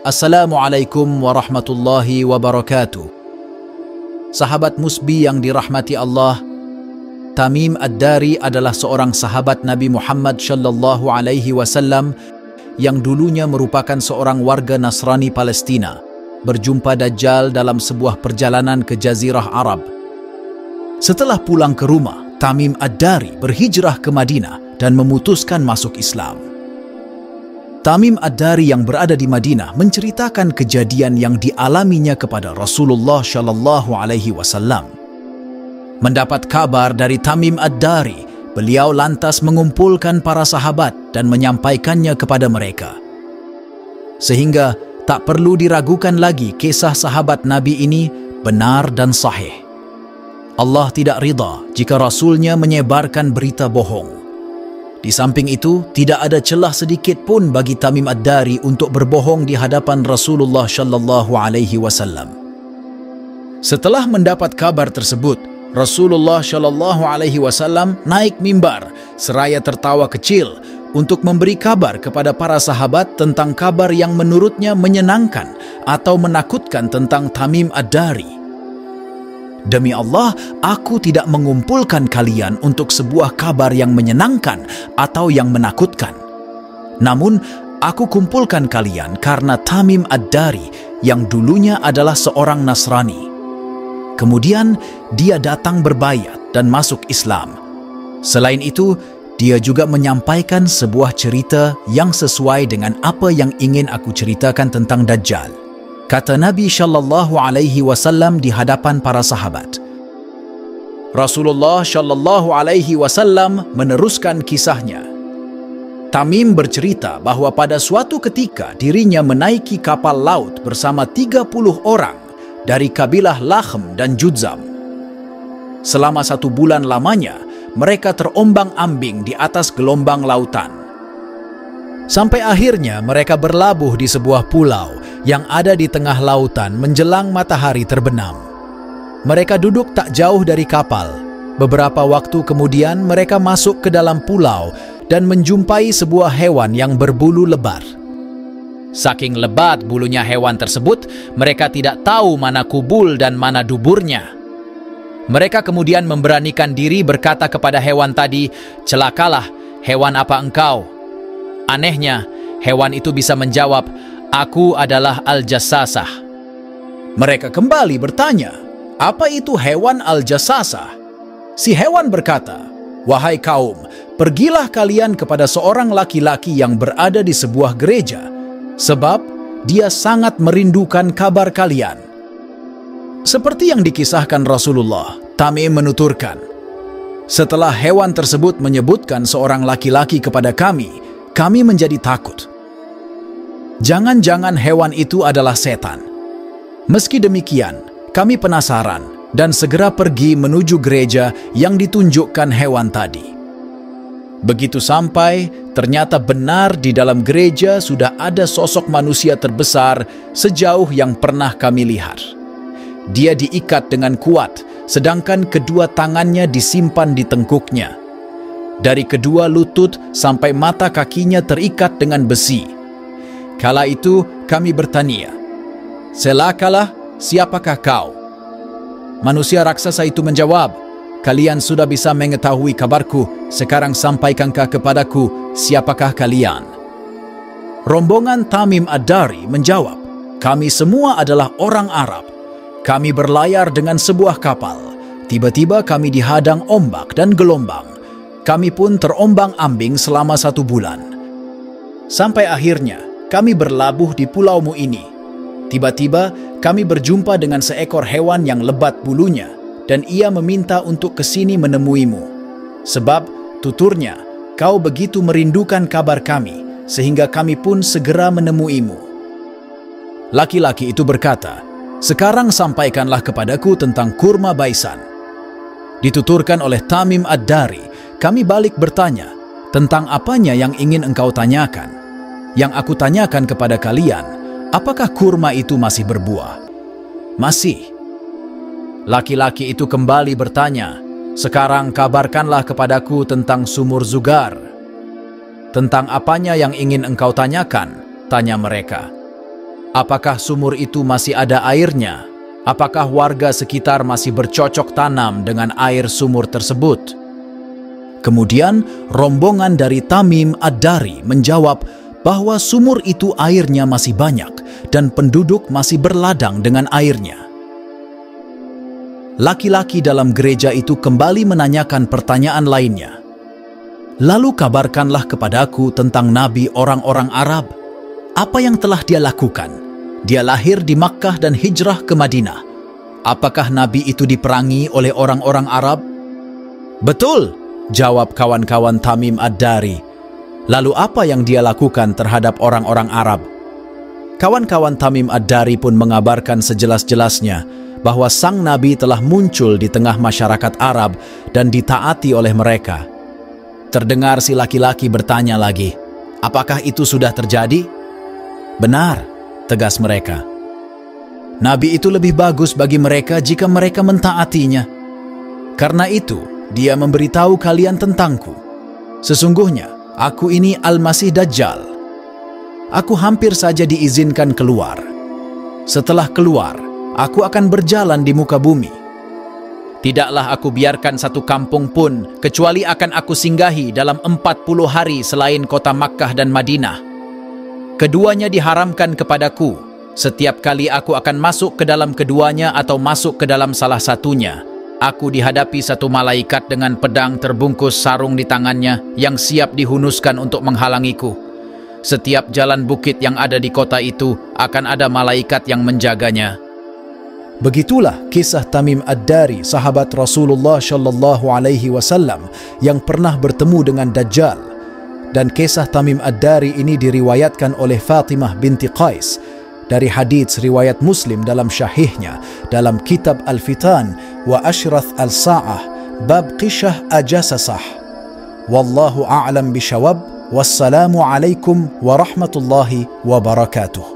Assalamualaikum warahmatullahi wabarakatuh. Sahabat Musbi yang dirahmati Allah, Tamim Ad-Dari adalah seorang sahabat Nabi Muhammad sallallahu alaihi wasallam yang dulunya merupakan seorang warga Nasrani Palestina, berjumpa Dajjal dalam sebuah perjalanan ke Jazirah Arab. Setelah pulang ke rumah, Tamim Ad-Dari berhijrah ke Madinah dan memutuskan masuk Islam. Tamim Ad-Dari yang berada di Madinah menceritakan kejadian yang dialaminya kepada Rasulullah Shallallahu Alaihi Wasallam. Mendapat kabar dari Tamim Ad-Dari, beliau lantas mengumpulkan para sahabat dan menyampaikannya kepada mereka. Sehingga tak perlu diragukan lagi kisah sahabat Nabi ini benar dan sahih. Allah tidak ridha jika Rasulnya menyebarkan berita bohong. Di samping itu, tidak ada celah sedikit pun bagi Tamim Ad-Dari untuk berbohong di hadapan Rasulullah Shallallahu Alaihi Wasallam. Setelah mendapat kabar tersebut, Rasulullah Shallallahu Alaihi Wasallam naik mimbar seraya tertawa kecil untuk memberi kabar kepada para sahabat tentang kabar yang menurutnya menyenangkan atau menakutkan tentang Tamim Ad-Dari. Demi Allah, aku tidak mengumpulkan kalian untuk sebuah kabar yang menyenangkan atau yang menakutkan. Namun, aku kumpulkan kalian karena Tamim Ad-Dari yang dulunya adalah seorang Nasrani. Kemudian, dia datang berbayat dan masuk Islam. Selain itu, dia juga menyampaikan sebuah cerita yang sesuai dengan apa yang ingin aku ceritakan tentang Dajjal. Kata Nabi Shallallahu Alaihi Wasallam di hadapan para sahabat. Rasulullah Shallallahu Alaihi Wasallam meneruskan kisahnya. Tamim bercerita bahwa pada suatu ketika dirinya menaiki kapal laut bersama 30 orang dari kabilah Lakhm dan Judzam. Selama 1 bulan lamanya, mereka terombang-ambing di atas gelombang lautan. Sampai akhirnya mereka berlabuh di sebuah pulau yang ada di tengah lautan menjelang matahari terbenam. Mereka duduk tak jauh dari kapal. Beberapa waktu kemudian mereka masuk ke dalam pulau dan menjumpai sebuah hewan yang berbulu lebar. Saking lebat bulunya hewan tersebut, mereka tidak tahu mana kubul dan mana duburnya. Mereka kemudian memberanikan diri berkata kepada hewan tadi, "Celakalah, hewan apa engkau?" Anehnya, hewan itu bisa menjawab, "Aku adalah Al-Jassasah." Mereka kembali bertanya, "Apa itu hewan Al-Jassasah?" Si hewan berkata, "Wahai kaum, pergilah kalian kepada seorang laki-laki yang berada di sebuah gereja, sebab dia sangat merindukan kabar kalian." Seperti yang dikisahkan Rasulullah, Tamim menuturkan, "Setelah hewan tersebut menyebutkan seorang laki-laki kepada kami menjadi takut. Jangan-jangan hewan itu adalah setan. Meski demikian, kami penasaran dan segera pergi menuju gereja yang ditunjukkan hewan tadi. Begitu sampai, ternyata benar di dalam gereja sudah ada sosok manusia terbesar sejauh yang pernah kami lihat. Dia diikat dengan kuat, sedangkan kedua tangannya disimpan di tengkuknya. Dari kedua lutut sampai mata kakinya terikat dengan besi. Kala itu kami bertanya, 'Celakalah, siapakah kau?' Manusia raksasa itu menjawab, 'Kalian sudah bisa mengetahui kabarku, sekarang sampaikankah kepadaku siapakah kalian?' Rombongan Tamim Ad-Dari menjawab, 'Kami semua adalah orang Arab. Kami berlayar dengan sebuah kapal. Tiba-tiba kami dihadang ombak dan gelombang. Kami pun terombang-ambing selama 1 bulan. Sampai akhirnya kami berlabuh di pulaumu ini. Tiba-tiba kami berjumpa dengan seekor hewan yang lebat bulunya dan ia meminta untuk kesini menemuimu. Sebab, tuturnya, kau begitu merindukan kabar kami sehingga kami pun segera menemuimu." Laki-laki itu berkata, "Sekarang sampaikanlah kepadaku tentang kurma baisan." Dituturkan oleh Tamim Ad-Dari, kami balik bertanya, "Tentang apanya yang ingin engkau tanyakan?" "Yang aku tanyakan kepada kalian, apakah kurma itu masih berbuah?" "Masih." Laki-laki itu kembali bertanya, "Sekarang kabarkanlah kepadaku tentang sumur Zugar." "Tentang apanya yang ingin engkau tanyakan?" tanya mereka. Apakah sumur itu masih ada airnya? Apakah warga sekitar masih bercocok tanam dengan air sumur tersebut? Kemudian rombongan dari Tamim Ad-Dari menjawab bahwa sumur itu airnya masih banyak dan penduduk masih berladang dengan airnya. Laki-laki dalam gereja itu kembali menanyakan pertanyaan lainnya. Lalu kabarkanlah kepadaku tentang nabi orang-orang Arab. Apa yang telah dia lakukan? Dia lahir di Makkah dan hijrah ke Madinah. Apakah nabi itu diperangi oleh orang-orang Arab? Betul, jawab kawan-kawan Tamim Ad-Dari. Lalu apa yang dia lakukan terhadap orang-orang Arab? Kawan-kawan Tamim Ad-Dari pun mengabarkan sejelas-jelasnya bahwa sang nabi telah muncul di tengah masyarakat Arab dan ditaati oleh mereka. Terdengar si laki-laki bertanya lagi, apakah itu sudah terjadi? Benar, tegas mereka. Nabi itu lebih bagus bagi mereka jika mereka mentaatinya. Karena itu, dia memberitahu kalian tentangku. Sesungguhnya, aku ini Al-Masih Dajjal. Aku hampir saja diizinkan keluar. Setelah keluar, aku akan berjalan di muka bumi. Tidaklah aku biarkan satu kampung pun, kecuali akan aku singgahi dalam 40 hari selain kota Makkah dan Madinah. Keduanya diharamkan kepadaku. Setiap kali aku akan masuk ke dalam keduanya atau masuk ke dalam salah satunya, aku dihadapi satu malaikat dengan pedang terbungkus sarung di tangannya yang siap dihunuskan untuk menghalangiku. Setiap jalan bukit yang ada di kota itu akan ada malaikat yang menjaganya. Begitulah kisah Tamim Ad-Dari, sahabat Rasulullah Shallallahu Alaihi Wasallam yang pernah bertemu dengan Dajjal. Dan kisah Tamim Ad-Dari ini diriwayatkan oleh Fatimah binti Qais dari hadits riwayat Muslim dalam syahihnya dalam kitab Al-Fitan wa Ashrath Al-Sa'ah bab Qishah Ajasasah. Wallahu a'lam bishawab. Wassalamu alaikum warahmatullahi wabarakatuh.